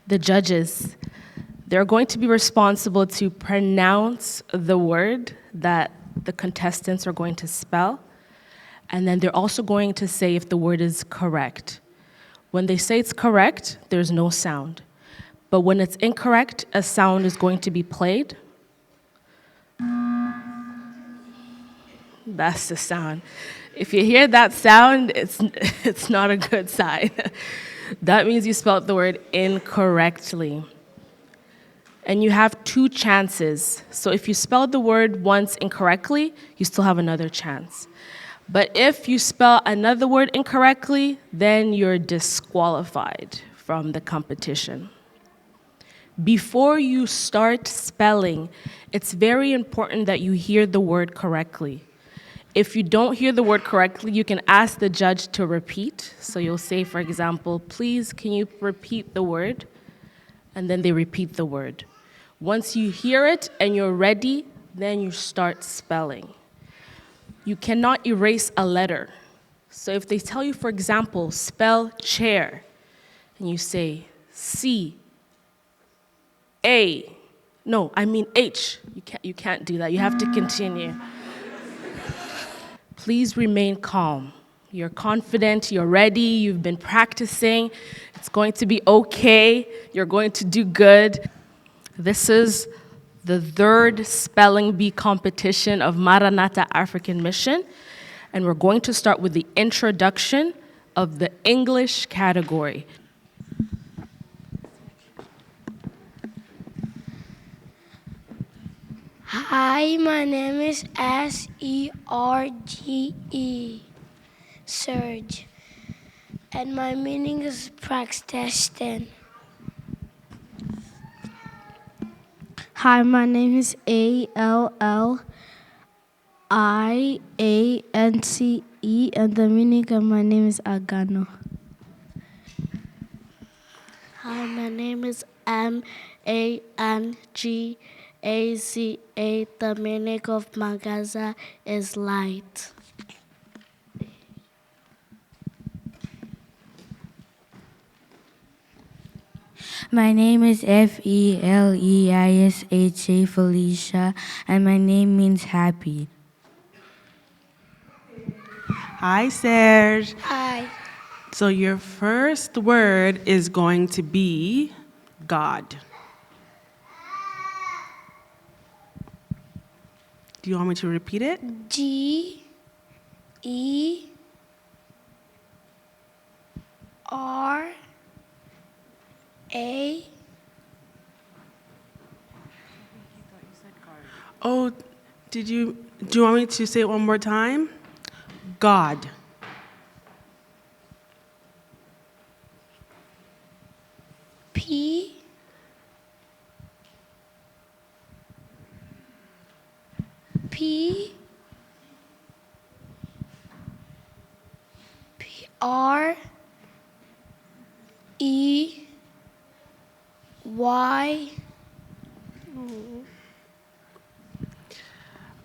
The judges, they're going to be responsible to pronounce the word that the contestants are going to spell, and then they're also going to say if the word is correct. When they say it's correct, there's no sound. But when it's incorrect, a sound is going to be played. That's the sound. If you hear that sound, it's not a good sign. That means you spelled the word incorrectly. And you have two chances. So if you spelled the word once incorrectly, you still have another chance. But if you spell another word incorrectly, then you're disqualified from the competition. Before you start spelling, it's very important that you hear the word correctly. If you don't hear the word correctly, you can ask the judge to repeat. So you'll say, for example, please, can you repeat the word? And then they repeat the word. Once you hear it and you're ready, then you start spelling. You cannot erase a letter. So if they tell you, for example, spell chair, and you say C, A, no, I mean H. You can't do that. You have to continue. Please remain calm. You're confident, you're ready, you've been practicing. It's going to be okay. You're going to do good. This is the third spelling bee competition of Maranatha African Mission. And we're going to start with the introduction of the English category. Hi, my name is Serge, Serge, and my meaning is practitioner. Hi, my name is Alliance, and the meaning of my name is Agano. Hi, my name is Mangaza. The meaning of Mangaza is light. My name is Feliisha, Felicia, and my name means happy. Hi, Serge. Hi. So your first word is going to be God. Do you want me to repeat it? G-E-R-A. Oh, do you want me to say it one more time? God. P. R. E. Y.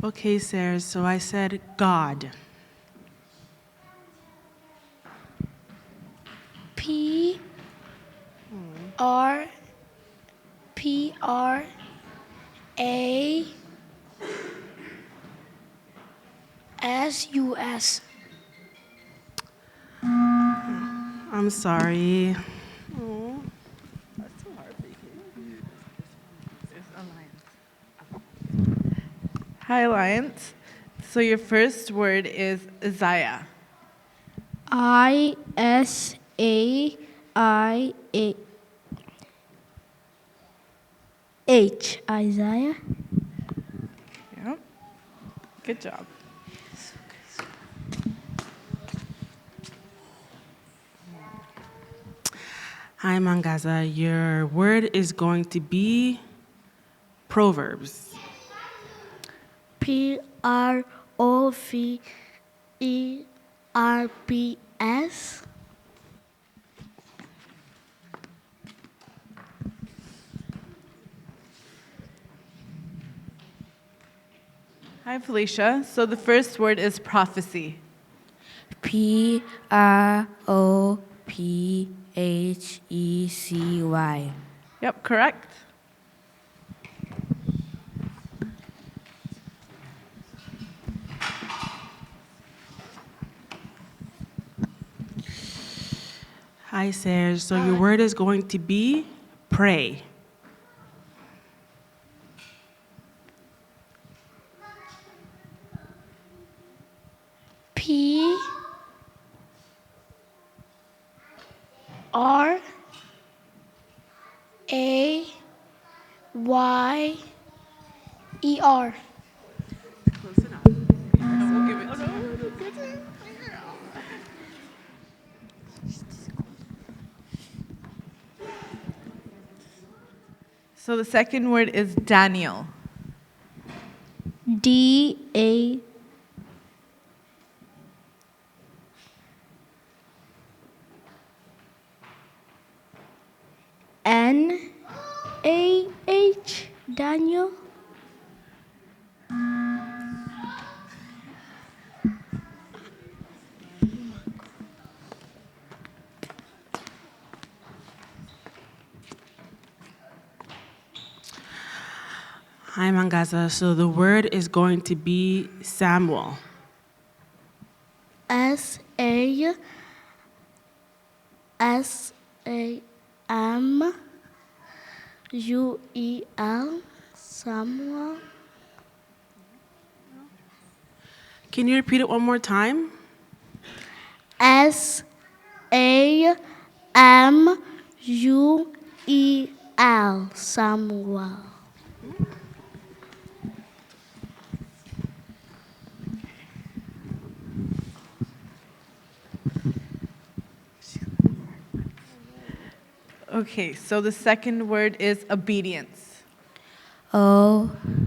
Okay, Sarah, so I said God. P. R. A. S. I'm sorry. Hi, Alliance. So your first word is Isaiah. Isaiah. Isaiah. Yeah. Good job. Hi, Mangaza. Your word is going to be Proverbs. Proverbs. Hi, Felicia. So the first word is prophecy. Prophecy. Yep, correct. Hi, Serge. So your word is going to be pray. P R A Y E R. Close enough. We'll give it to you. So the second word is Daniel. D-A N-A-H, Daniel. Hi, Mangaza. So the word is going to be Samuel. S-A-M-U-E-L, Samuel. Can you repeat it one more time? S-A-M-U-E-L, Samuel. Okay, so the second word is obedience. O-B-E-D-I-E-N-C-E.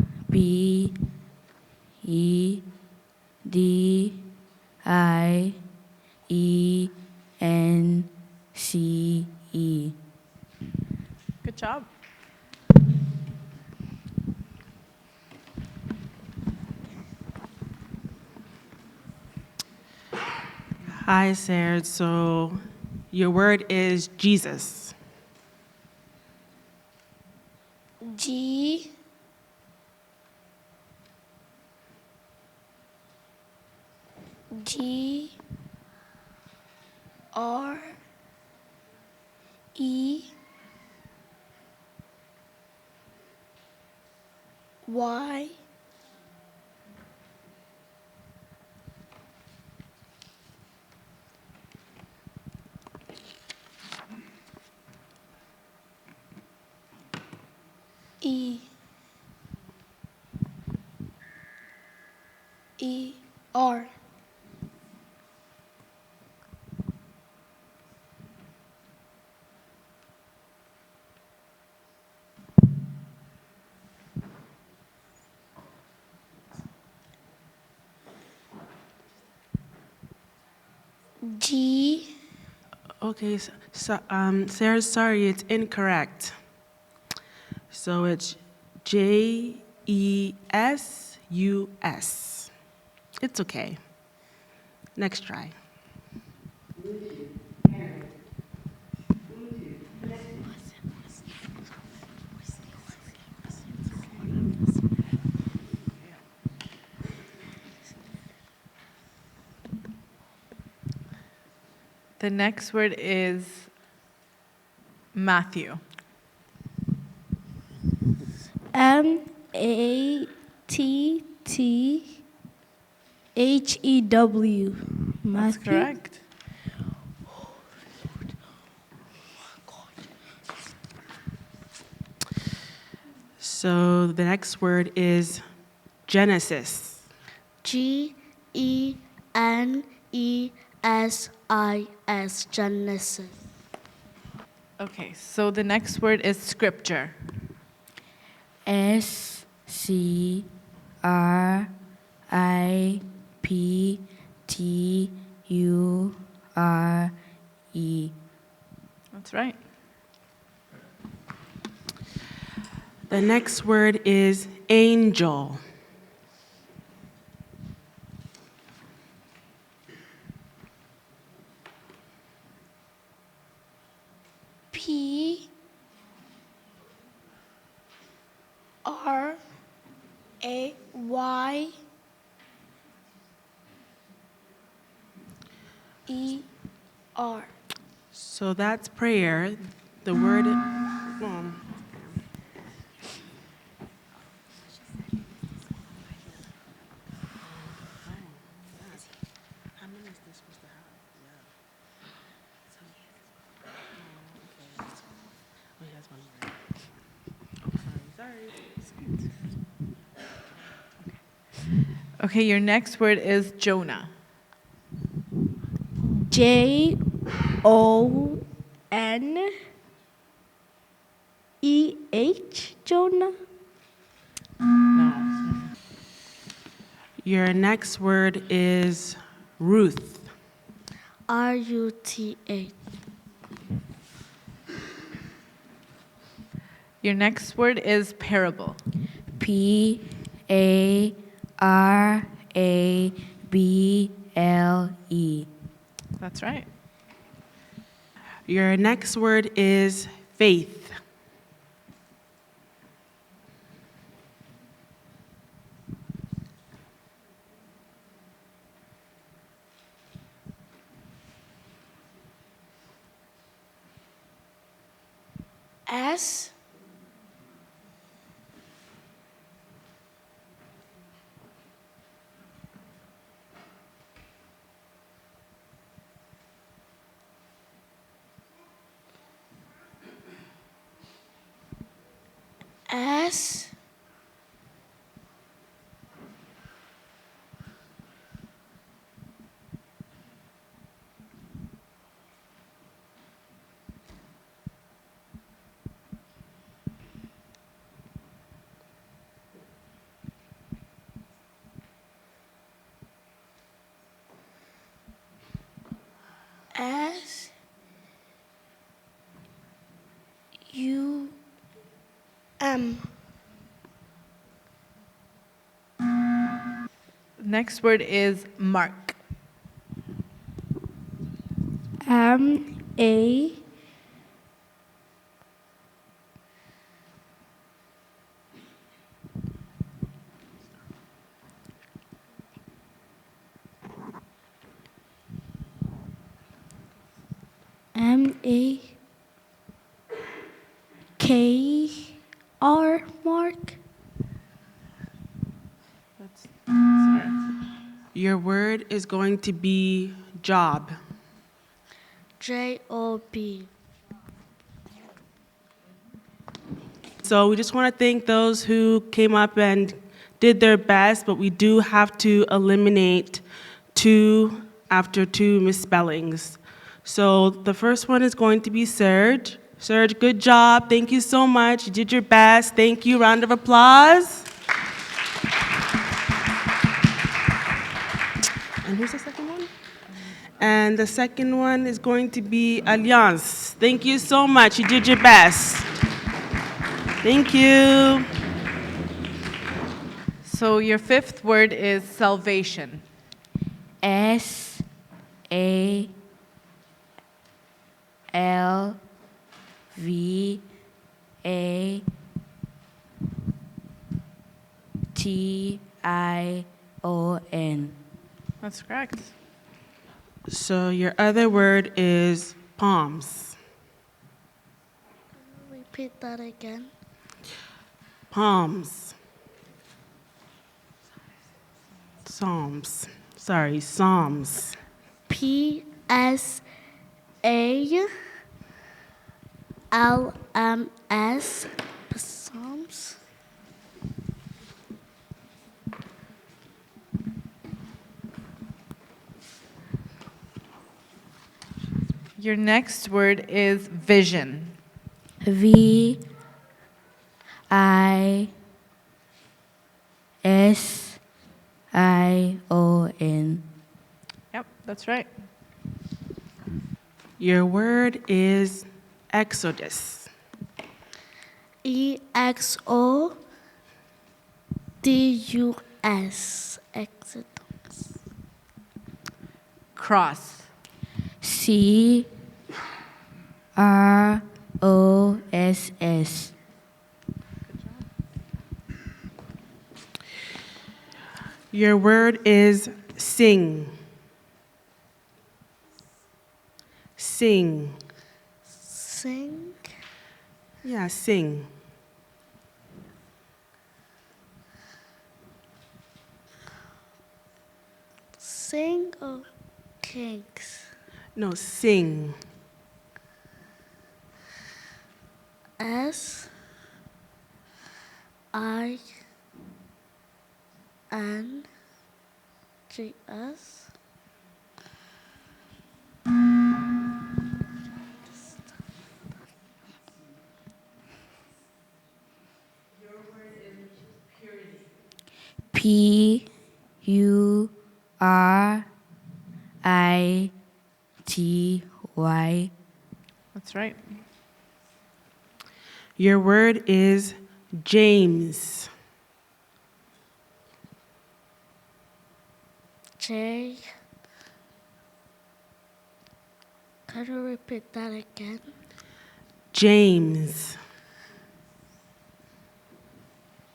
Good job. Hi, Serge. So your word is Jesus. G G R E Y E E R. G Okay, Serge, sorry, it's incorrect. So it's J-E-S-U-S. It's okay. Next try. The next word is Matthew. M-A-T-T-H-E-W, That's Matthew. correct. So the next word is Genesis. G-E-N-E-S-I-S, Genesis. Okay, so the next word is scripture. S-C-R-I-P-T-U-R-E. That's right. The next word is angel. P A Y E R. So that's prayer. The word. Okay, your next word is Jonah. JONEH, Jonah. No. Your next word is Ruth. RUTH. Your next word is parable. PARABLE. That's right. Your next word is faith. S S S U M. Next word is Mark. A MAKR, Mark. Your word is going to be job. JOB. So we just want to thank those who came up and did their best, but we do have to eliminate 2 after 2 misspellings. So the first one is going to be Serge. Serge, good job. Thank you so much. You did your best. Thank you. Round of applause. And who's the second one? And the second one is going to be Alliance. Thank you so much. You did your best. Thank you. So your fifth word is salvation. SALVATION. That's correct. So your other word is palms. Repeat that again. Palms. Psalms. Sorry, Psalms. PSALMS. Psalms. Your next word is vision. VISION. Yep, that's right. Your word is Exodus. EXODUS. Exodus. Cross. CROSS. Your word is sing. Sing. Sing. Yeah, sing. Sing or cakes? No, sing. S I N G S. Purity. That's right. Your word is James. J. Can you repeat that again? James.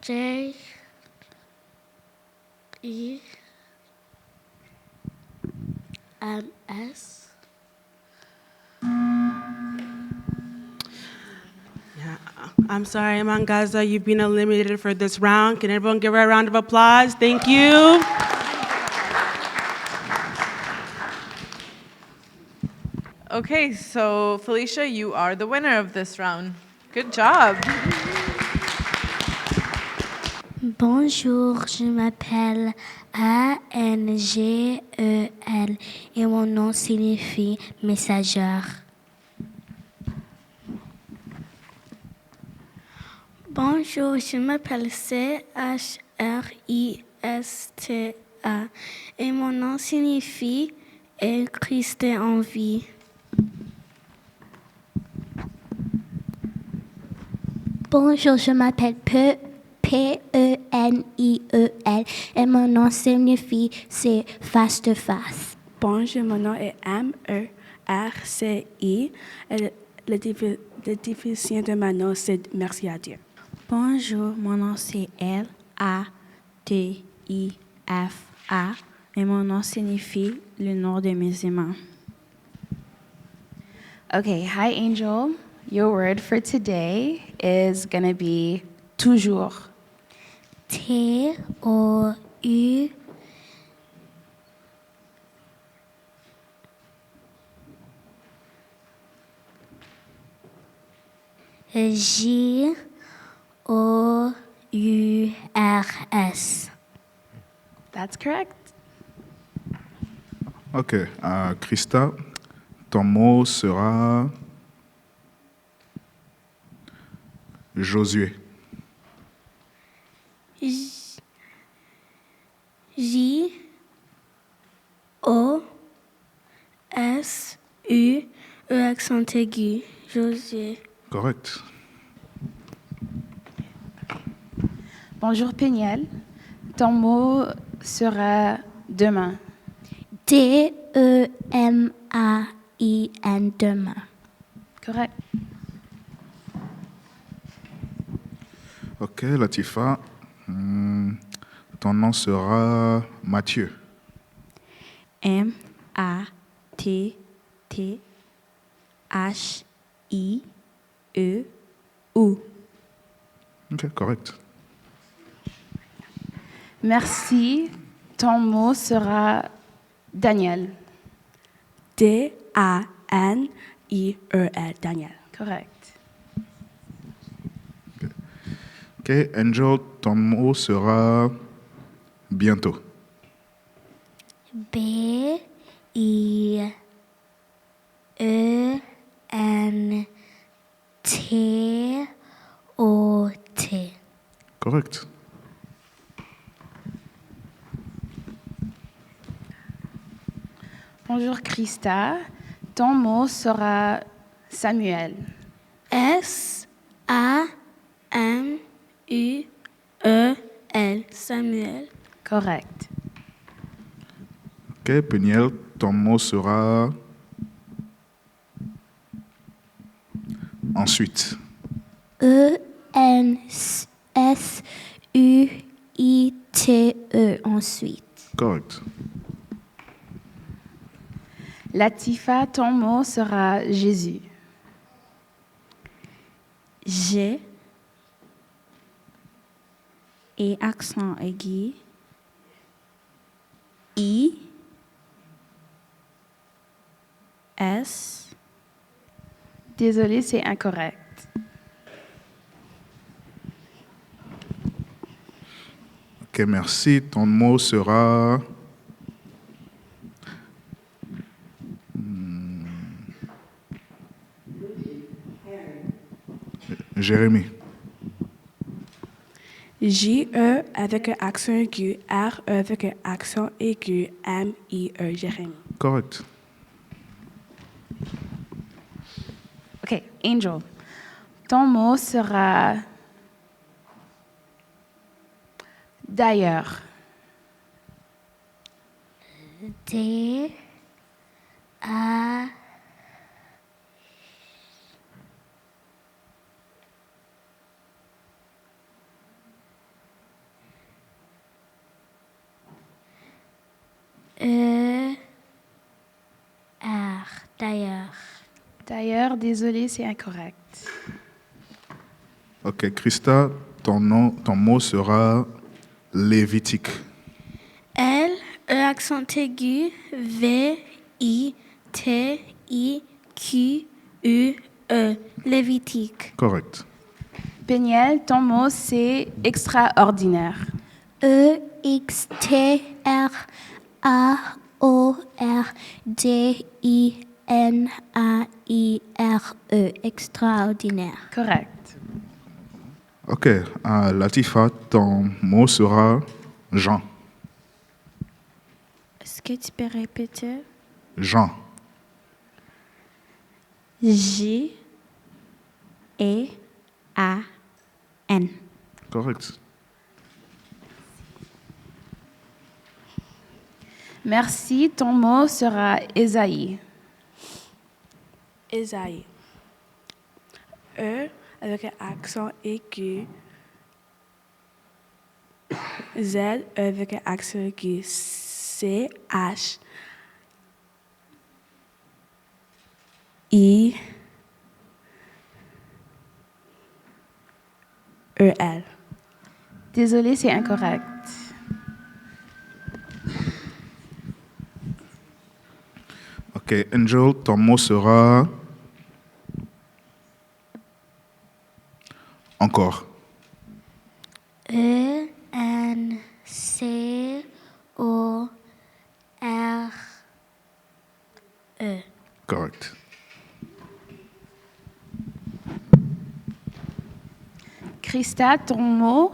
J E M S. Yeah, I'm sorry, Mangaza, you've been eliminated for this round. Can everyone give her a round of applause? Thank you. Okay, so Felicia, you are the winner of this round. Good job. Bonjour, je m'appelle Angel et mon nom signifie messagère. Bonjour, je m'appelle Christa et mon nom signifie Christ en vie. Bonjour, je m'appelle Peniel et mon nom signifie c'est face to face. Bonjour, mon nom est M-E-R-C-I. Le définition de mon nom, c'est merci à Dieu. Bonjour, mon nom c'est L-A-T-I-F-A et mon nom signifie le nom de mes aimants. Okay, hi Angel. Your word for today is going to be toujours. T-O-U J-O-U-R-S. That's correct. Ok. Christa, ton mot sera Josué. J-O-S-U-E accent aigu. Josué. Correct. Bonjour Peniel. Ton mot sera demain. D-E-M-A-I-N, demain. Correct. Ok, Latifa. Ton nom sera Mathieu. M-A-T-T-H-I-E-U. Ok, correct. Merci. Ton mot sera Daniel. D-A-N-I-E-L, Daniel. Correct. Ok, Angel, ton mot sera bientôt. B-I-E-N-T-O-T. Correct. Bonjour Christa. Ton mot sera Samuel. S-A-M-U-E-L. Samuel. Correct. Ok, Peniel, ton mot sera ensuite. E-N-S-U-I-T-E. T-E ensuite. Correct. Latifa, ton mot sera Jésus. G et accent aigu. I S. Désolé, c'est incorrect. Ok, merci. Ton mot sera... Jérémie. J-E avec un accent aigu, R-E avec un accent aigu, M-I-E, Jérémie. Correct. OK, Angel. Ton mot sera d'ailleurs. D A E R d'ailleurs. D'ailleurs, désolé, c'est incorrect. Ok, Christa, ton mot sera lévitique. L, E accent aigu, V, I, T, I, Q, U, E. Lévitique. Correct. Peniel, ton mot, c'est extraordinaire. E-X-T-R-A-O-R-D-I-N-A-I-R-E. Extraordinaire. Correct. Ok, Latifa, ton mot sera Jean. Est-ce que tu peux répéter? Jean. J-E-A-N. Correct. Merci, ton mot sera Ésaïe. Esaïe. E avec un accent aigu. Z, E avec un accent aigu. C, H. I. E, L. Désolé, c'est incorrect. Ok, Angel, ton mot sera encore. E-N-C-O-R-E. Correct. Christa, ton mot,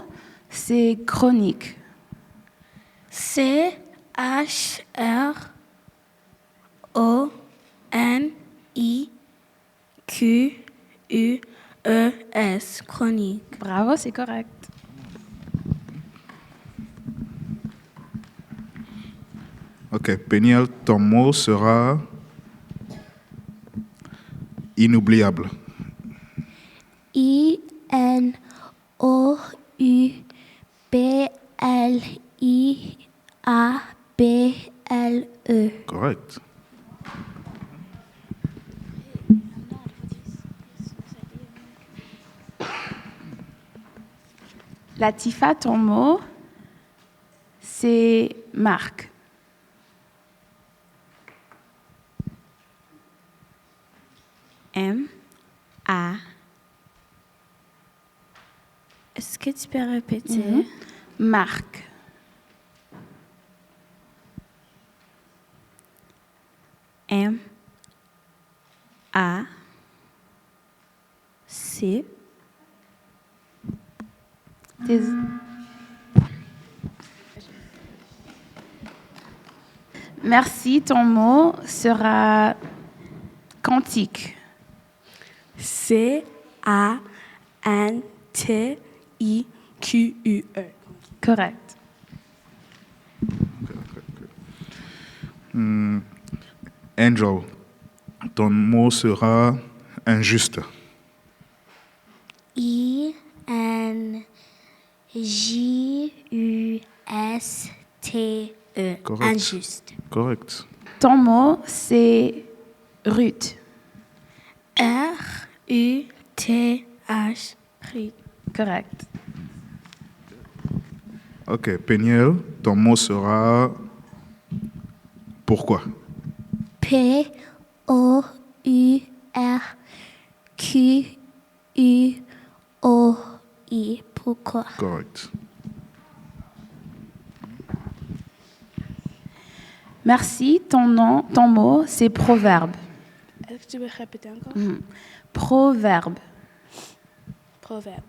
c'est chronique. C, H, R, O, N, I, Q, U, E, S. Chronique. Bravo, c'est correct. Ok, Peniel, ton mot sera inoubliable. I-N-O-U-B-L-I-A-B-L-E. Correct. Latifa, ton mot, c'est marque. M, A. Est-ce que tu peux répéter? Marque. M, A, C. Merci, ton mot sera quantique. C, A, N, T, I, Q, U, E. Correct. Angel, ton mot sera injuste. I-T-E. Correct. Injuste. Correct. Ton mot, c'est Ruth. R-U-T-H. Correct. Ok, Peniel, ton mot sera pourquoi? P-O-U-R-Q-U-O-I. Pourquoi? Correct. Merci, ton mot, c'est proverbe. Est-ce que tu veux répéter encore? Proverbe. Proverbe.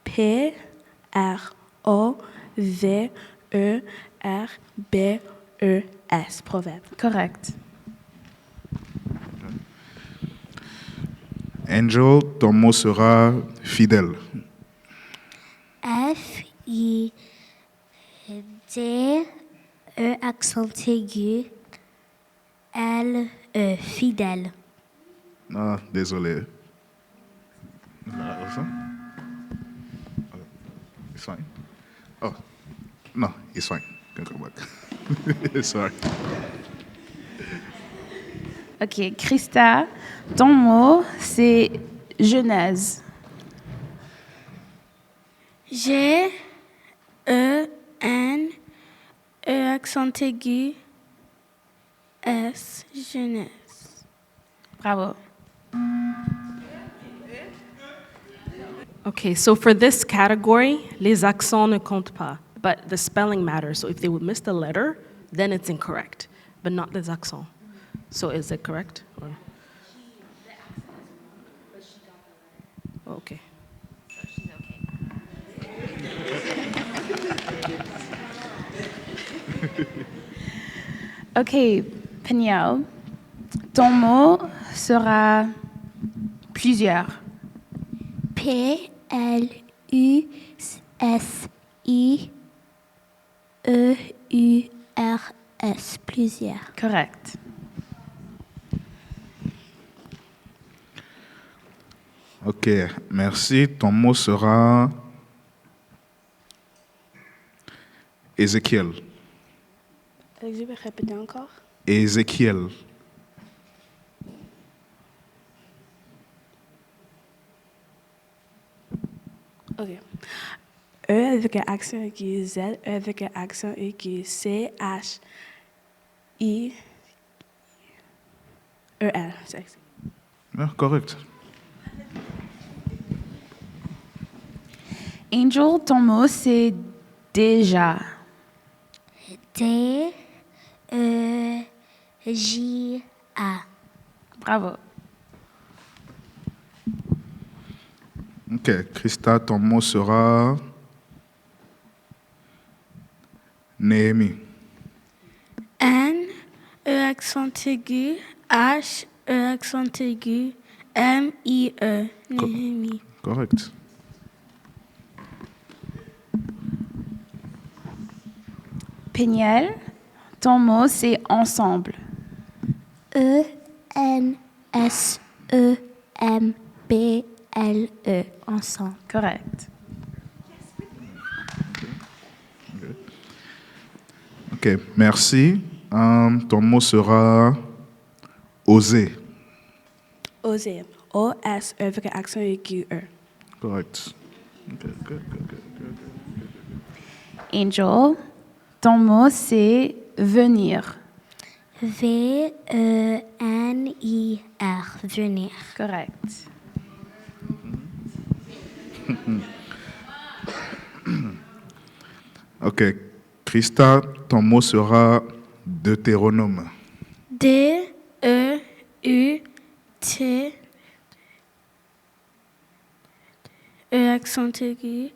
P-R-O-V-E-R-B-E-S. Proverbe. Correct. Angel, ton mot sera fidèle. F-I-D-E accent aigu L-E. Fidèle. Ah, désolé. It's fine. Oh, no, it's fine. Can come back. Sorry. OK. Christa, ton mot, c'est Genèse. G-E-N-E accent aigu S. Genèse. Bravo. Okay, so for this category, les accents ne comptent pas, but the spelling matters. So if they would miss the letter, then it's incorrect, but not les accents. So is it correct? Or? Okay. OK. Peniel, ton mot sera plusieurs. P-L-U-S-I-E-U-R-S. Plusieurs. Correct. Ok, merci. Ton mot sera Ézéchiel. Est-ce que je vais répéter encore? Ézéchiel. OK. E avec un accent aigu Z, E avec un accent aigu C, H, I, E, L. Ah, correct. Angel, ton mot, c'est déjà. D-E-J-A. Bravo. Ok, Christa, ton mot sera Néhémie. N, E accent aigu, H, E accent aigu, M, I, E. Néhémie. Correct. Peniel, ton mot, c'est ensemble. E-N-S-E-M-B-L-E. Ensemble. Correct. Ok, merci. Ton mot sera oser. Oser. O-S, E avec un accent aigu, E. Correct. Okay, good. Angel, ton mot, c'est venir. V-E-N-I-R. Venir. Correct. Ok, Christa, ton mot sera Deutéronome. D-E-U-T, E accent aigu,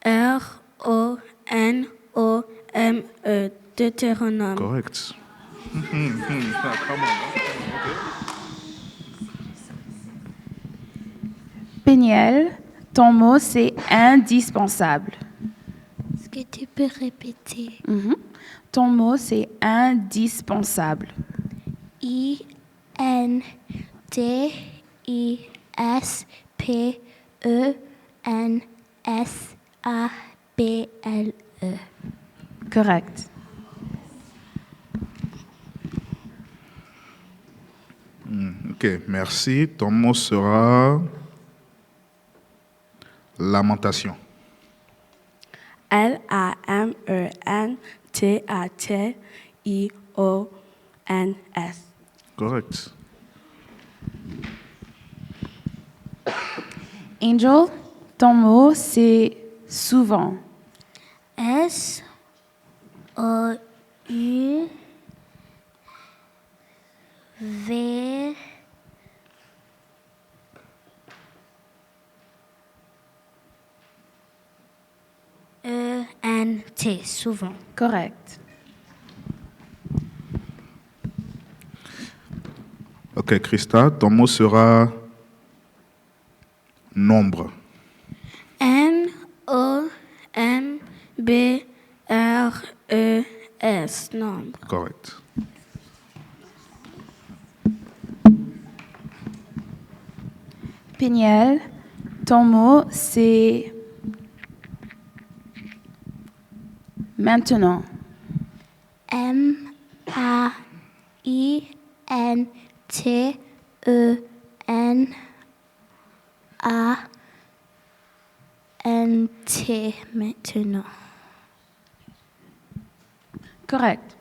R-O-N-O-M-E. Deutéronome. Correct. Peniel, ton mot, c'est indispensable. Est-ce que tu peux répéter? Ton mot, c'est indispensable. I-N-D-I-S-P-E-N-S-A-B-L-E. Correct. Ok, merci. Ton mot sera lamentation. Lamentation. Correct. Angel, ton mot, c'est souvent. S O U V E N T, souvent. Correct. Ok, Christa, ton mot sera nombre. N-O-M-B-R-E-S, nombre. Correct. Peniel, ton mot, c'est maintenant. M-A-I-N-T-E-N-A-N-T, maintenant. Correct.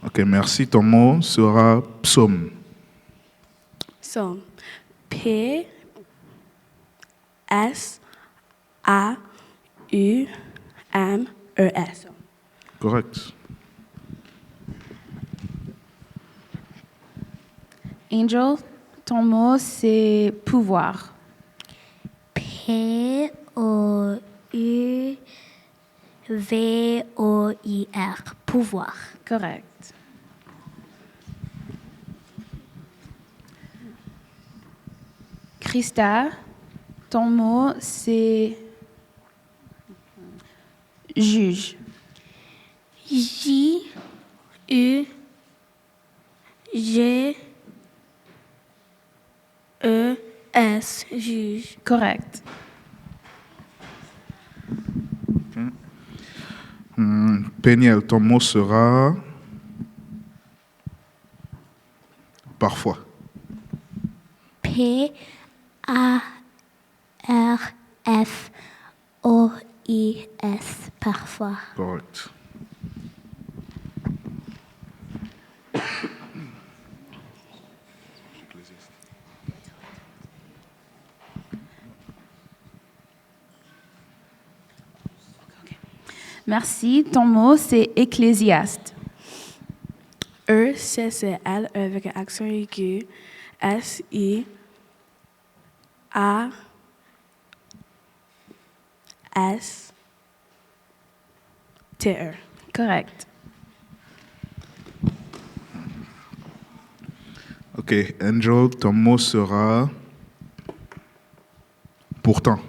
Ok, merci. Ton mot sera psaume. So, P-S-A-U-M-E-S. Correct. Angel, ton mot, c'est pouvoir. P-O-U-V-O-I-R, pouvoir. Correct. Christa, ton mot, c'est juge. J-U-G-E-S, juge. Correct. Peniel, ton mot sera parfois. P-A-R-F-O-I-S, parfois. Correct. Merci. Ton mot, c'est ecclésiaste. E-C-C-L avec accent aigu. S-I-A-S-T-E. Correct. Ok, Angel, ton mot sera pourtant.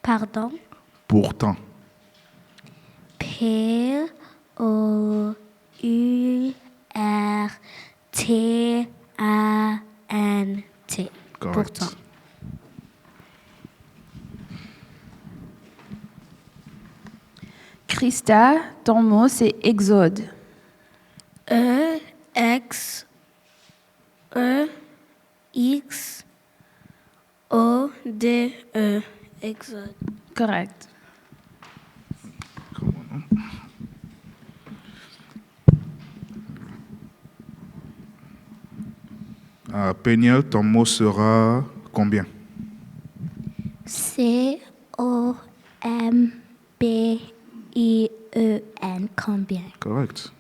Pardon? Pourtant. P-O-U-R-T-A-N-T. Correct. Pourtant. Christa, ton mot, c'est exode. E-X-E-X-O-D-E, exode. Correct. Peniel, ton mot sera combien? C-O-M-B-I-E-N, combien? Correct.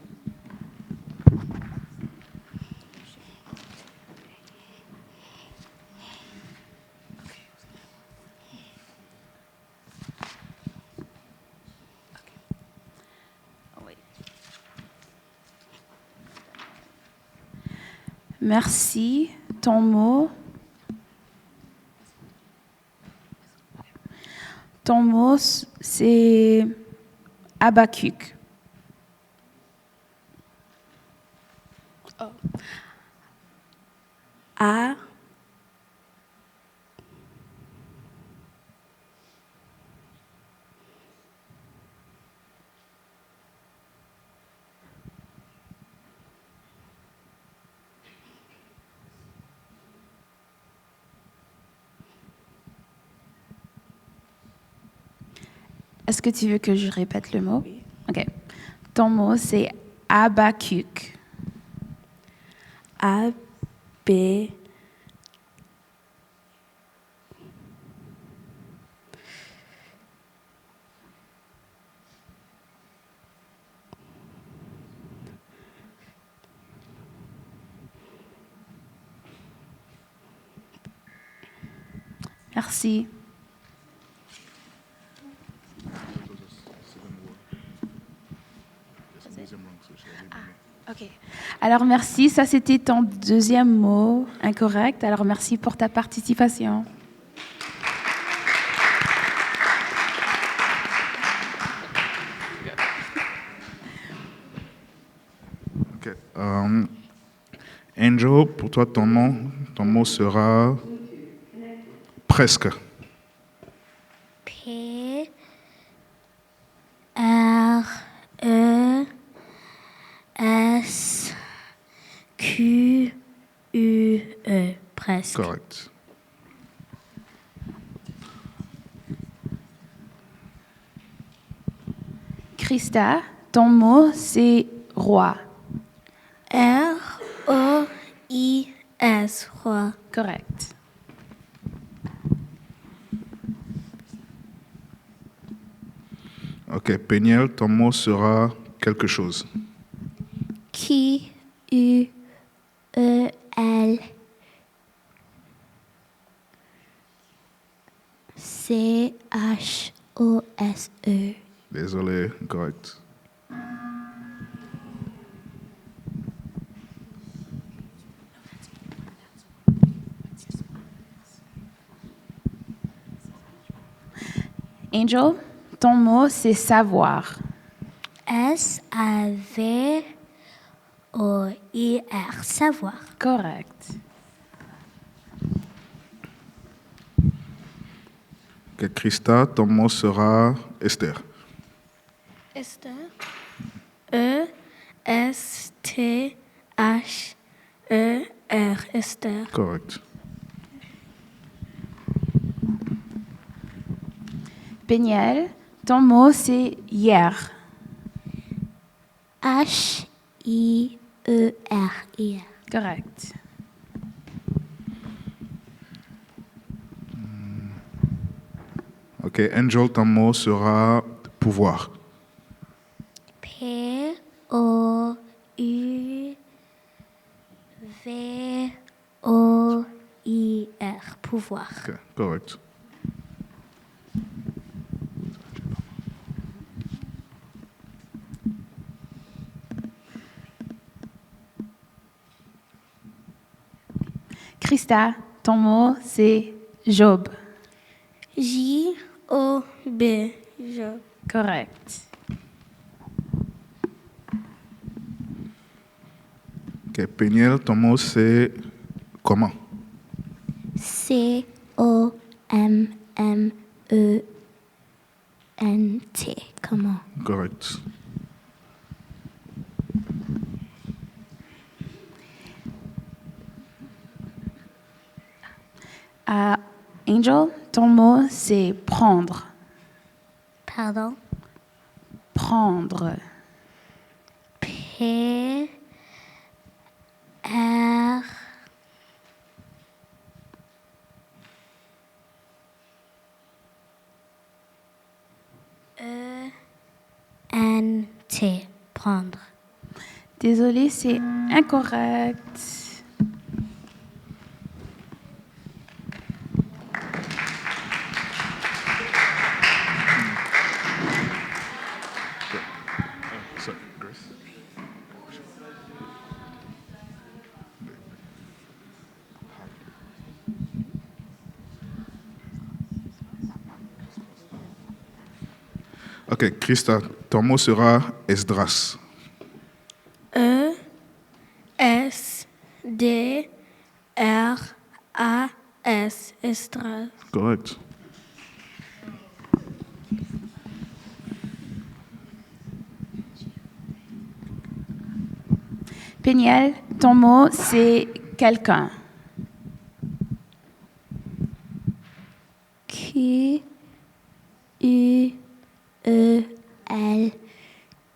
Merci. Ton mot. Ton mot, c'est Habakkuk. A Est-ce que tu veux que je répète le mot? Oui. OK. Ton mot, c'est Habakkuk. A, B, Merci. OK. Alors, merci. Ça, c'était ton deuxième mot incorrect. Alors, merci pour ta participation. Ok. Angel, pour toi, ton mot sera presque. P, R, E, S, Q, U, E. Presque. Correct. Christa, ton mot, c'est roi. R, O, I, S. Roi. Correct. Ok, Peniel, ton mot sera quelque chose. Q, U, E, L, C, H, O, S, E. Désolé, correct. Angel, ton mot, c'est savoir. S, A, V, O, I, R. Savoir. Correct. Ok, Christa, ton mot sera Esther. Esther. E, S, T, H, E, R. Esther. Correct. Peniel, ton mot, c'est hier. H, I, E, R, I, R. Correct. Ok, Angel, ton mot sera pouvoir. P, O, U, V, O, I, R. Pouvoir. Ok, correct. Christa, ton mot, c'est Job. J, O, B. Job. Correct. Ok, Peniel, ton mot c'est comment? C, O, M, M, E, N, T. Comment? Correct. Angel, ton mot, c'est prendre. Pardon. Prendre. P, R, E, N, T. Prendre. Désolée, c'est incorrect. So, Grace. Ok, Christa, ton mot sera Esdras. E, S, D, R, A, S. Estras. Correct. Peniel, ton mot, c'est quelqu'un. Q, U, E, L,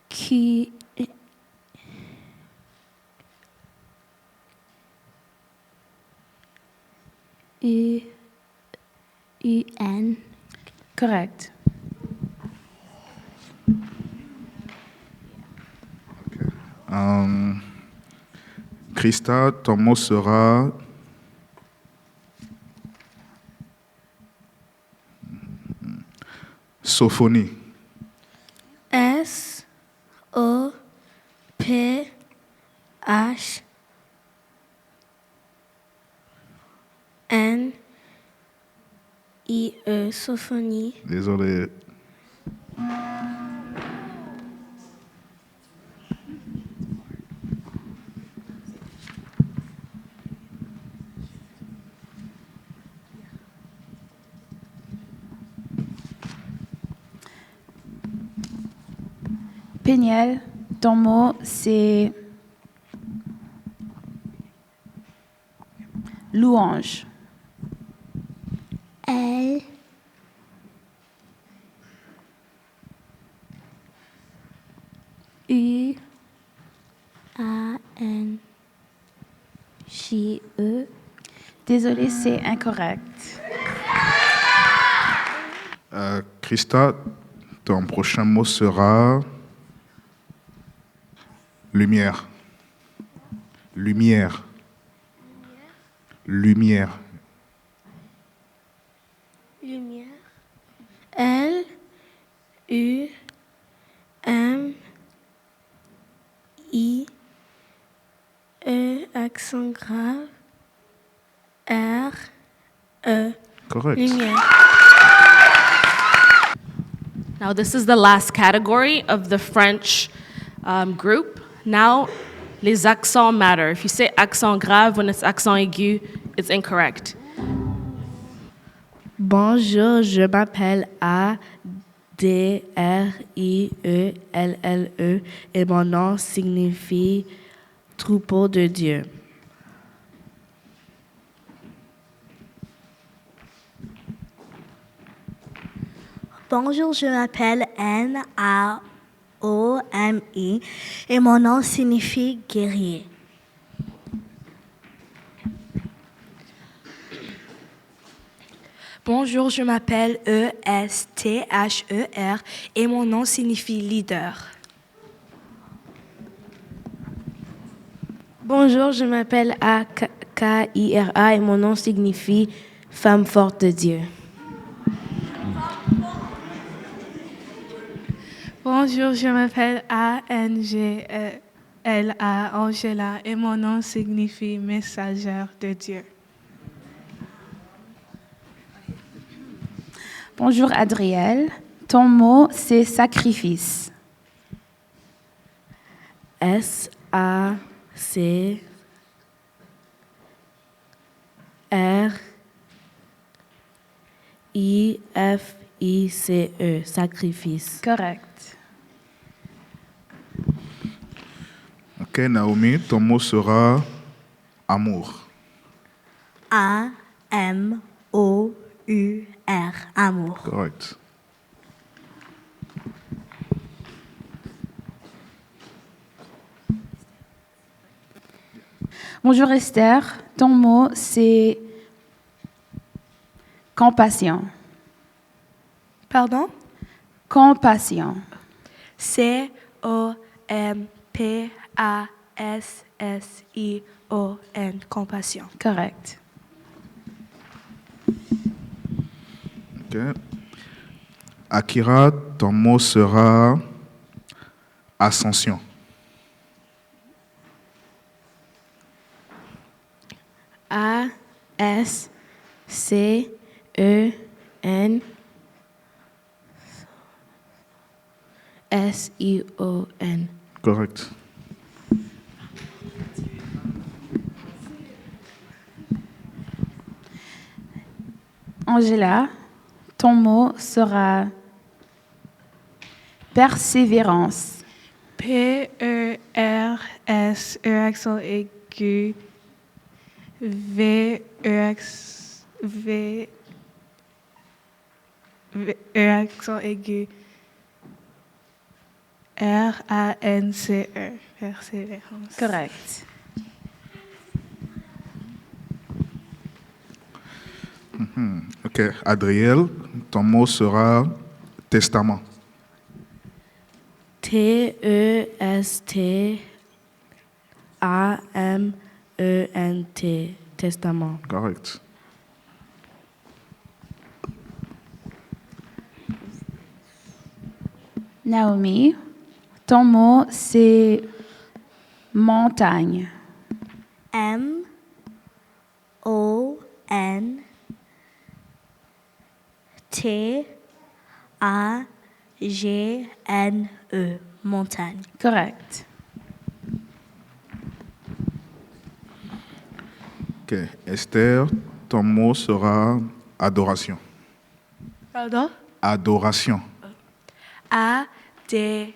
Q, U, U, N. Correct. Christa, ton mot sera sophonie. S O P H N I E Sophonie. Désolé. Péniel, ton mot, c'est louange. L, U, A, N, J, E. Désolé, c'est incorrect. Christa, ton prochain mot sera lumière. Lumière. Lumière. Lumière. L U M I E accent grave R E. Correct. Lumière. Now, this is the last category of the French group. Now, les accents matter. If you say accent grave when it's accent aigu, it's incorrect. Bonjour, je m'appelle A-D-R-I-E-L-L-E et mon nom signifie troupeau de Dieu. Bonjour, je m'appelle N-A-O-M-I et mon nom signifie guerrier. Bonjour, je m'appelle E-S-T-H-E-R et mon nom signifie leader. Bonjour, je m'appelle A-K-I-R-A et mon nom signifie femme forte de Dieu. Bonjour, je m'appelle A-N-G-L-A Angela et mon nom signifie messagère de Dieu. Bonjour Adriel, ton mot c'est sacrifice. S-A-C-R-I-F-I-C-E, sacrifice. Correct. Ok, Naomi, ton mot sera amour. A-M-O-U-R, amour. Correct. Bonjour Esther, ton mot c'est compassion. Pardon? Compassion. C-O-M-P-A-S-S-I-O-N, compassion. Correct. Ok. Akira, ton mot sera ascension. A-S-C-E-N-S-I-O-N. Correct. Angela, ton mot sera persévérance. P-E-R-S-E accent aigu V-E accent aigu R-A-N-C-E. Persévérance. Correct. OK. Adriel, ton mot sera testament. T-E-S-T-A-M-E-N-T. Testament. Correct. Naomi, ton mot c'est montagne. M-O-N-T-A-G-N-E. Montagne. Correct. OK. Esther, ton mot sera adoration. Pardon? Adoration. A-D-O-R-A-T-I-O-N.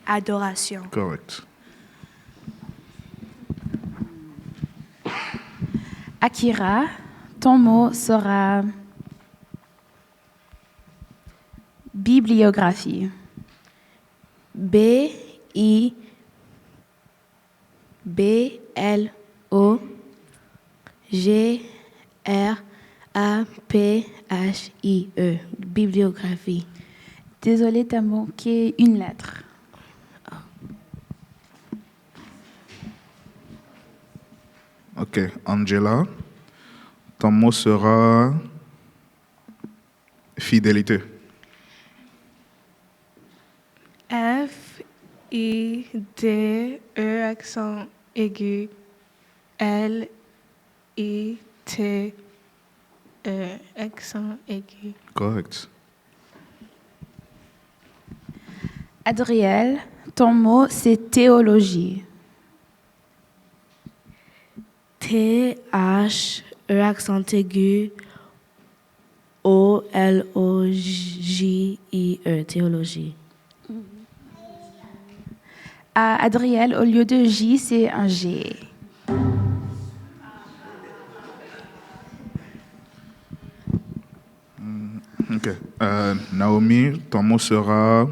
Adoration. Correct. Akira, ton mot sera bibliographie. B-I-B-L-O-G-R-A-P-H-I-E. Bibliographie. Désolée, t'as manqué une lettre. OK. Angela, ton mot sera fidélité. F-I-D-E accent aigu L-I-T-E accent aigu. Correct. Adriel, ton mot c'est théologie. T-H-E accent aigu O-L-O-J-I-E. Théologie. Adriel, au lieu de J, c'est un G. OK. Naomi, ton mot sera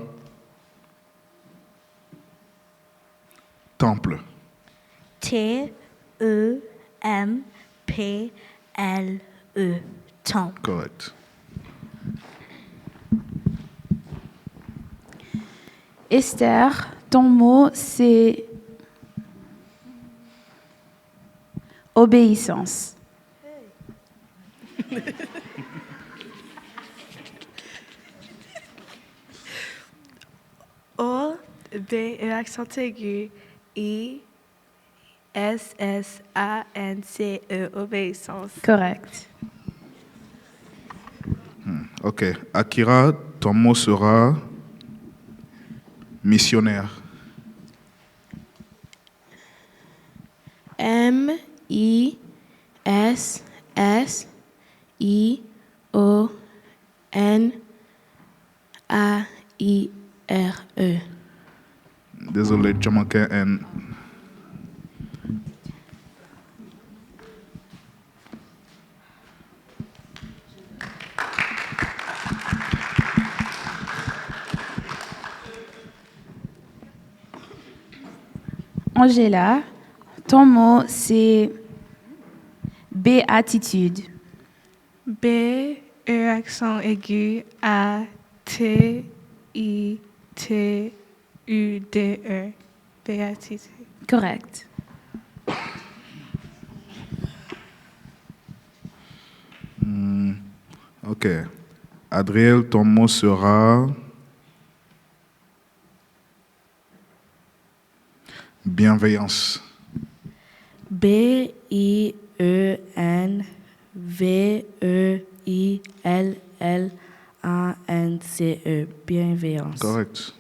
temple. T-E-M-P-L-E. Temple. Correct. Esther, ton mot c'est obéissance. O-B-E accent aigu I-S-S-A-N-C-E. Obéissance. Correct. OK. Akira, ton mot sera missionnaire. M-I-S-S-I-O-N-A-I-R-E. Désolé, tu as manqué un. Angela, ton mot c'est béatitude. B-E accent aigu A-T-I-T-U-D-E. Béatitude. Correct. OK. Adriel, ton mot sera bienveillance. B-I-E-N-V-E-I-L-L-A-N-C-E. Bienveillance. Correct.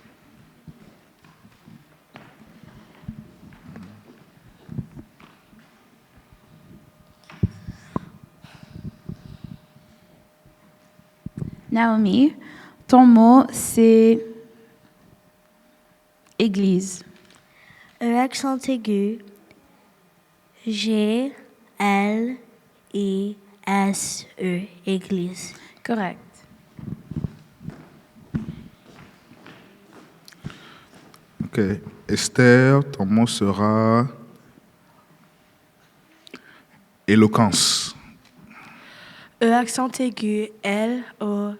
Naomi, ton mot c'est église. E accent aigu G-L-I-S-E. Église. Correct. Ok. Esther, ton mot sera éloquence. E accent aigu, L-O-Q-U-E-N-C-E,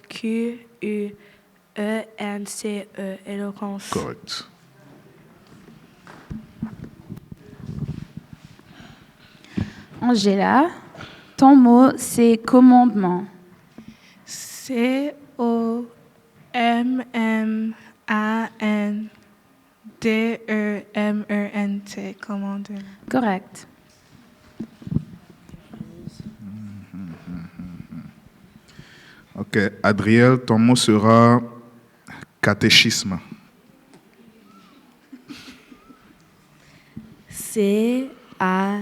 éloquence. Correct. Angela, ton mot, c'est commandement. C-O-M-M-A-N-D-E-M-E-N-T, commandement. Correct. Ok. Adriel, ton mot sera catéchisme. C-A-T.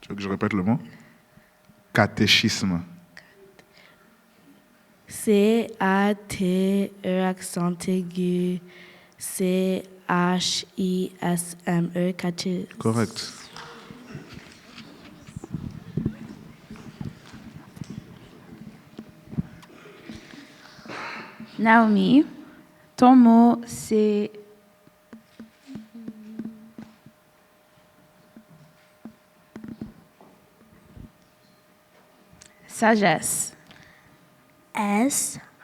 Tu veux que je répète le mot? Catéchisme. C-A-T-E accent aigu. C-H-I-S-M-E. Catéchisme. Correct. Naomi, ton mot, c'est sagesse. S-A-G-E-S-S-E.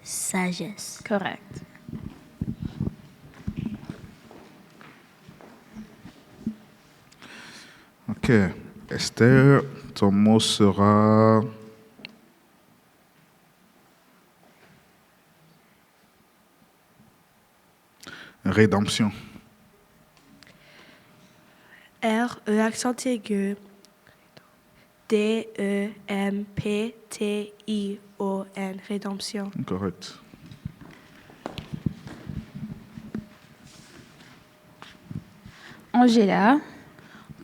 Sagesse. Correct. Ok. Esther, ton mot sera rédemption. R-E accent aigu, D-E-M-P-T-I-O-N, rédemption. Correct. Angela,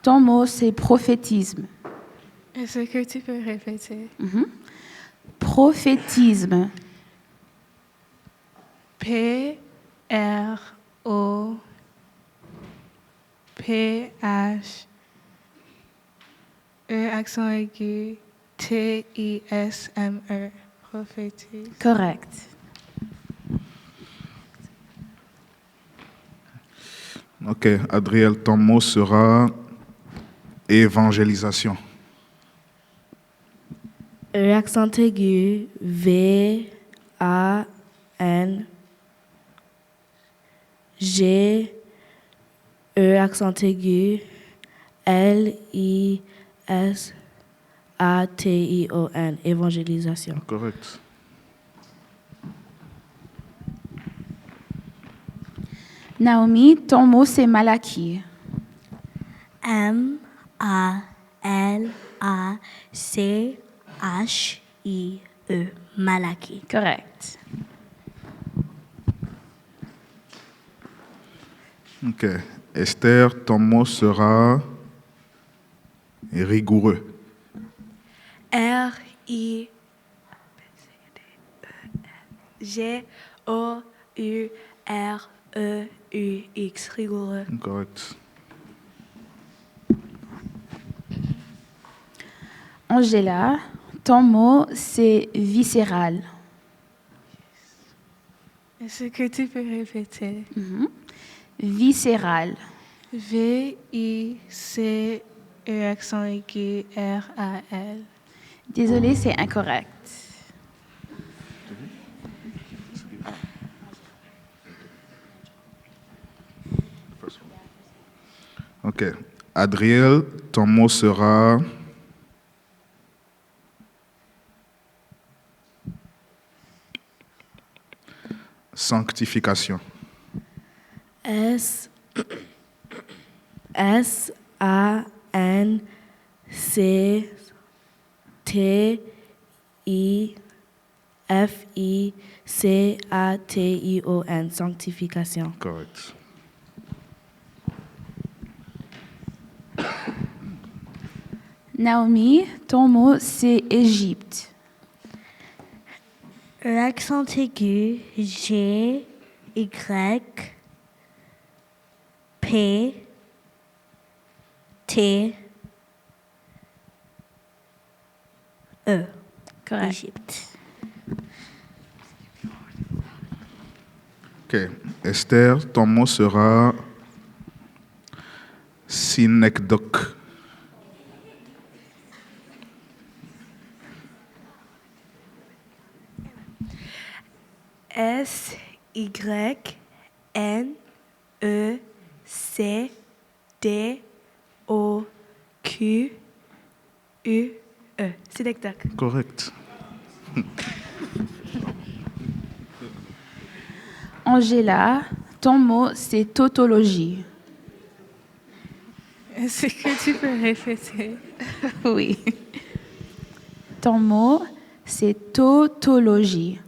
ton mot, c'est prophétisme. Est-ce que tu peux répéter? Prophétisme. P-R-O-P-H-E accent aigu, T-I-S-M-E, prophétise. Correct. Ok. Adriel, ton mot sera évangélisation. E accent aigu. V-A-N. G-E accent aigu. L-I-S-A-T-I-O-N. Évangélisation. Correct. Naomi, ton mot, c'est Malachie. M-A-L-A-C-H-I-E. Malachie. Correct. Ok. Esther, ton mot sera rigoureux. R-I-G-O-U-R-E-U-X, rigoureux. Correct. Angela, ton mot, c'est viscéral. Est-ce que tu peux répéter? Viscéral. V-I-C-E accent aigu, R-A-L. Désolée, c'est incorrect. Ok. Adriel, ton mot sera sanctification. S-A-N-C-T-I-F-I-C-A-T-I-O-N. Sanctification. Correct. Naomi, ton mot, c'est Égypte. L'accent aigu, G, Y, P, T, E. Correct. Égypte. Ok. Esther, ton mot sera synecdoque. S-Y-N-E-C-D-O-Q-U-E. Synecdoque. Correct. Angela, ton mot, c'est tautologie. Est-ce que tu peux répéter? Oui. Ton mot, c'est tautologie.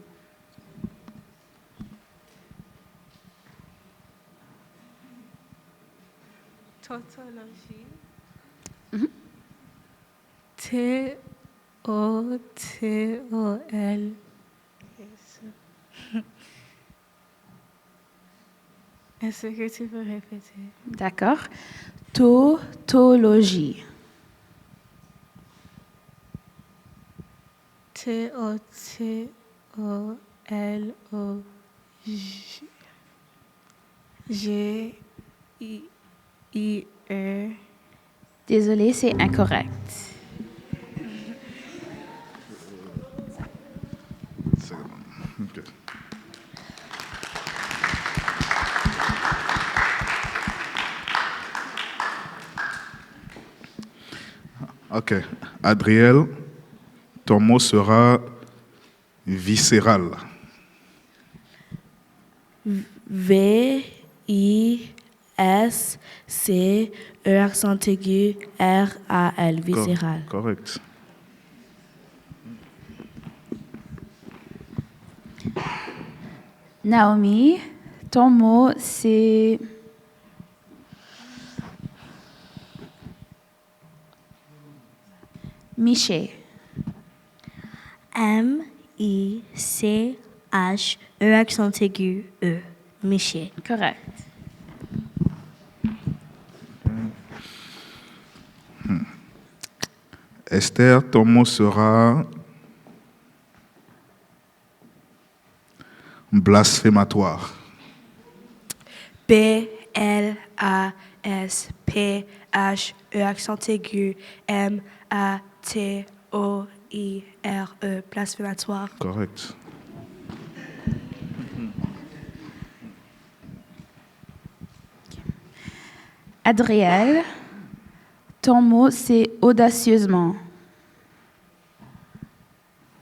Tautologie. T-O-T-O-L. Est-ce que tu peux répéter? D'accord. Tautologie. T-O-T-O-L-O-G-I-E. Désolée, c'est incorrect. Ok. Ok. Adriel, ton mot sera viscéral. V-I-S-C-E accent aigu R-A-L, viscéral. Correct. Naomi, ton mot, c'est miché. M-I-C-H-E accent aigu E. Miché. Correct. Esther, ton mot sera blasphématoire. B-L-A-S-P-H-E accent aigu M-A-T-O-I-R-E. Blasphématoire. Correct. Adriel, ton mot, c'est audacieusement.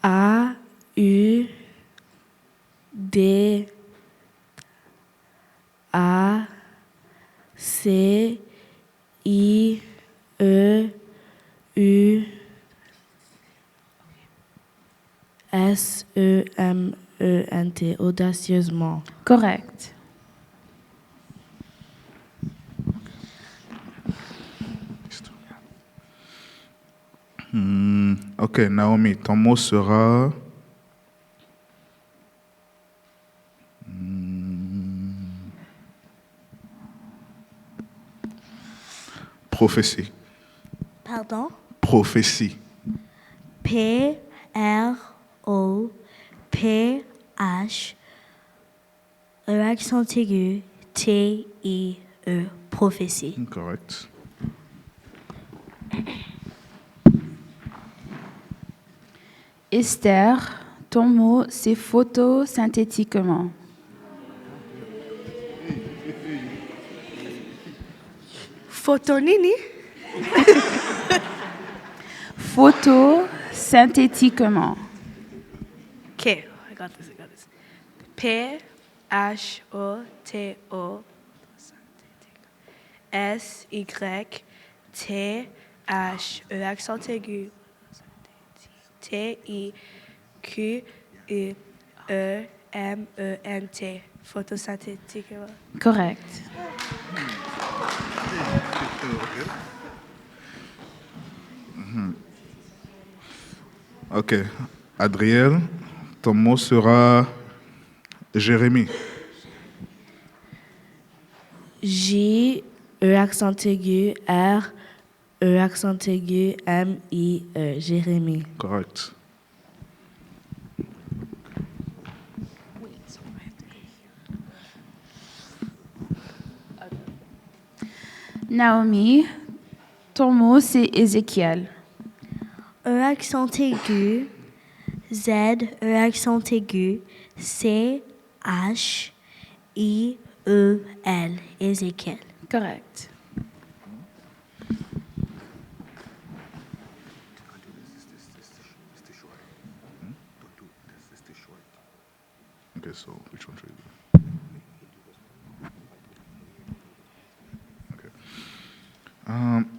A-U-D-A-C-I-E-U-S-E-M-E-N-T, audacieusement. Correct. Ok, Naomi, ton mot sera prophétie. Pardon? Prophétie. P-R-O-P-H E accent aigu T-I-E. Prophétie. Correct. Esther, ton mot, c'est photosynthétiquement. Photonini. Photosynthétiquement. Okay, I got this. P-H-O-T-O S-Y-T-H-E accent aigu T-I-Q-U-E-M-E-N-T. Photosynthétique. Correct. Ok. Adriel, ton mot sera Jérémie. J, E accent aigu, R, E accent aigu, M, I, E. Jérémie. Correct. Naomi, ton mot c'est Ézéchiel. E accent aigu, Z, E accent aigu, C, H, I, E, L. Ézéchiel. Correct. Okay, so which one should I do?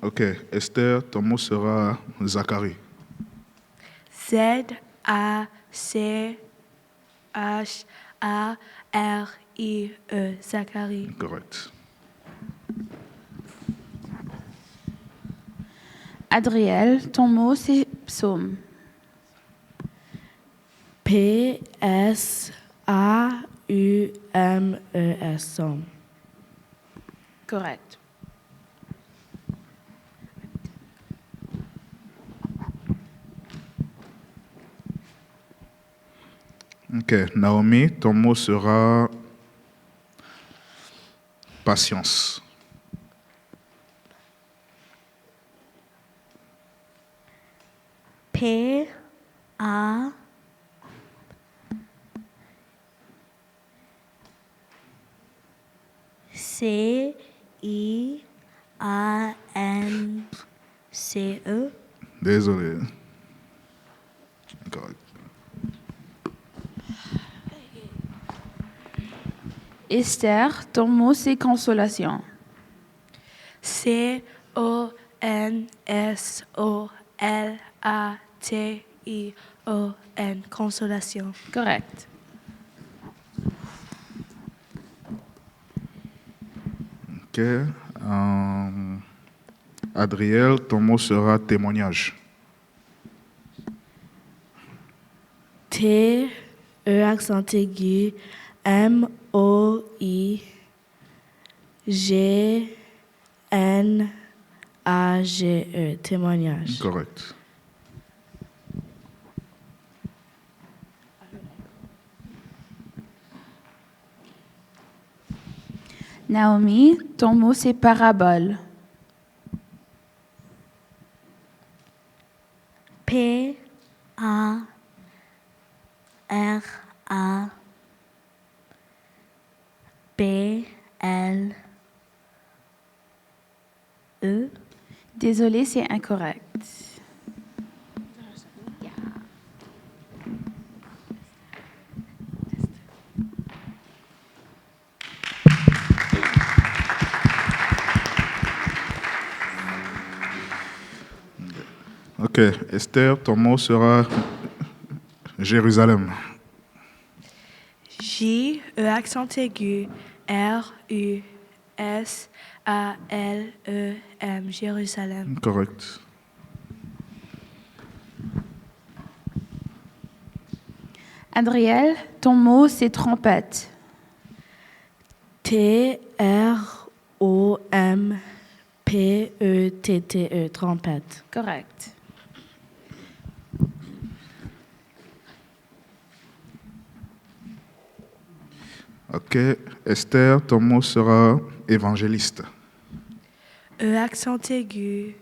Okay. Esther, ton mot sera Zacharie. Z, A, C, H, A, R, I, E. Zacharie. Correct. Adriel, ton mot c'est psaume. P, S, A, U, M, E, S. Somme. Correct. Ok. Naomi, ton mot sera patience. P, A, C, I, A, N, C, E. Désolé. Correct. Esther, ton mot c'est consolation. C, O, N, S, O, L, A, T, I, O, N. Consolation. Correct. Ok. Adriel, ton mot sera témoignage. T, E accent aigu, M, O, I, G, N, A, G, E. Témoignage. Correct. Naomi, ton mot c'est parabole. P, A, R, A, B, L, E. Désolé, c'est incorrect. Ok. Esther, ton mot sera Jérusalem. J, E accent aigu, R, U, S, A, L, E, M. Jérusalem. Correct. Adriel, ton mot c'est trompette. T, R, O, M, P, E, T, T, E. Trompette. Correct. Ok. Esther, ton mot sera évangéliste. E accent aigu,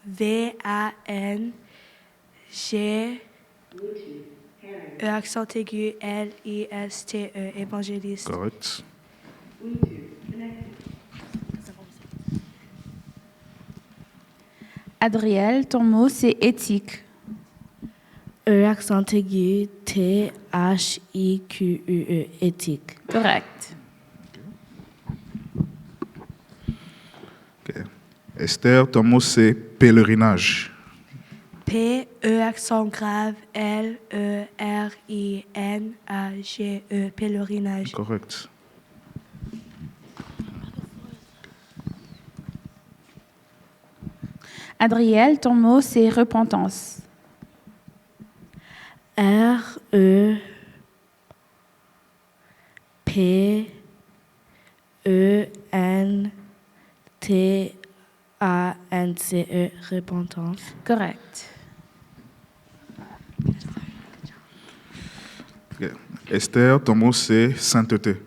V, A, N, G, E accent aigu, L, I, S, T, E. Évangéliste. Correct. Adriel, ton mot c'est éthique. E accent aigu, T, H, I, Q, U, E. Éthique. Correct. Ok. Esther, ton mot c'est pèlerinage. P, E accent grave, L, E, R, I, N, A, G, E. Pèlerinage. Correct. Adriel, ton mot, c'est repentance. REPENTANCE, repentance. Correct. Ok. Esther, ton mot c'est sainteté.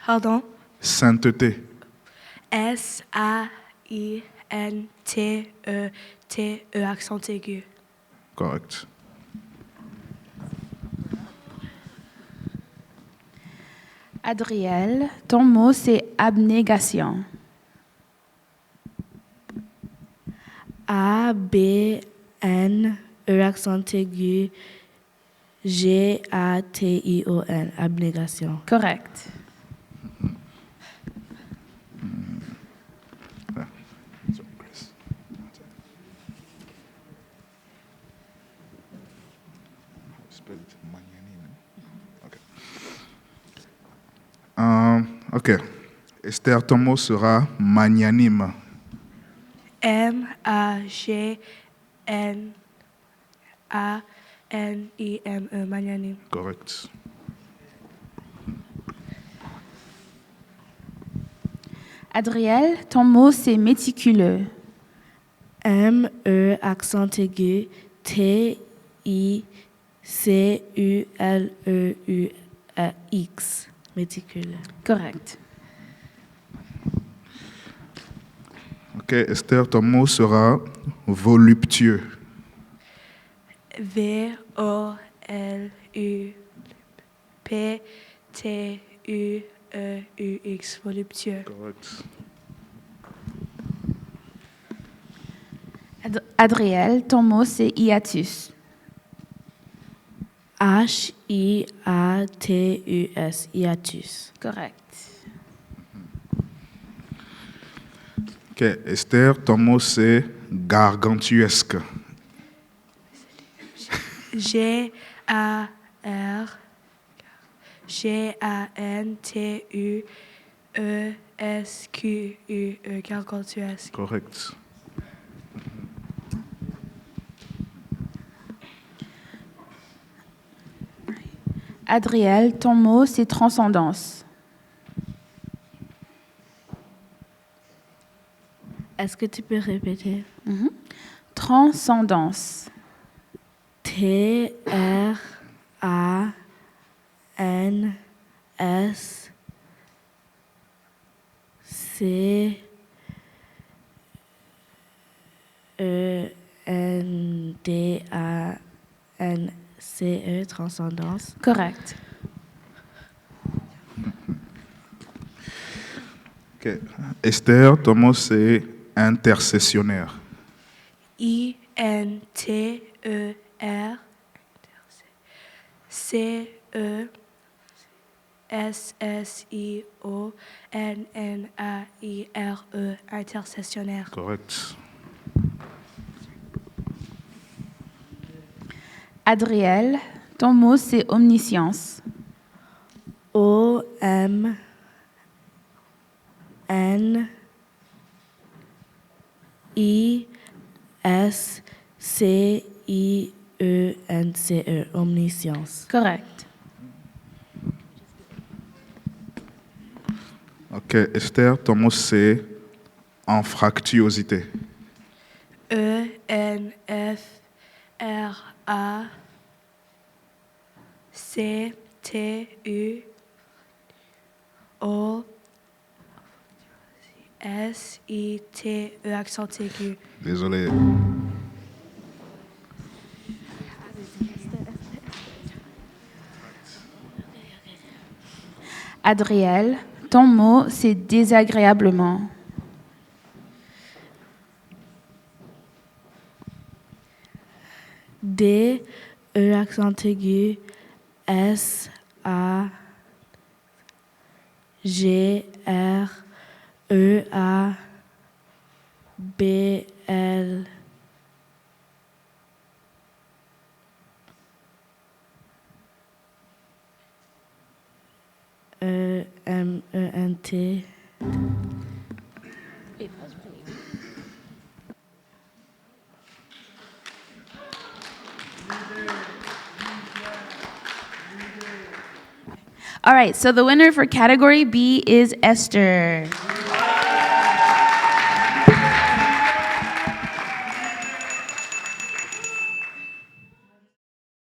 Pardon? Sainteté. S-A-I-N-T-E-T-E, accent aigu. Correct. Adriel, ton mot, c'est abnégation. A-B-N-E, accent aigu, G-A-T-I-O-N, abnégation. Correct. Ok. Esther, ton mot sera magnanime. M-A-G-N-A-N-I-M-E, magnanime. Correct. Adriel, ton mot, c'est méticuleux. M-E, accent aigu, T-I-C-U-L-E-U-X, méticuleux. Correct. Ok, Esther, ton mot sera voluptueux. V-O-L-U-P-T-U-E-U-X, voluptueux. Correct. Adriel, ton mot, c'est hiatus. H-I-A-T-U-S, hiatus. Correct. Ok, Esther, ton mot c'est gargantuesque. G-A-R-G-A-N-T-U-E-S-Q-U-E, gargantuesque. Correct. Adriel, ton mot, c'est transcendance. Est-ce que tu peux répéter? Transcendance. T-R-A-N-S-C-E-N-D-A-N-C-E, transcendance. Correct. Ok. Esther, ton mot c'est intercessionnaire. I-N-T-E-R C-E-S-S-I-O-N-N-A-I-R-E, intercessionnaire. Correct. Adriel, ton mot, c'est omniscience. O-M-N-I-S-C-I-E-N-C-E, omniscience. Correct. Ok, Esther, ton mot c'est anfractuosité. E-N-F-R-A-C-T-U-O-S-I-T-E, accent aigu. Désolé. Adriel, ton mot, c'est désagréablement. D, E accent aigu, S, A, G, R, E, A, B, L, E, M, E, N, T. All right, so the winner for category B is Esther.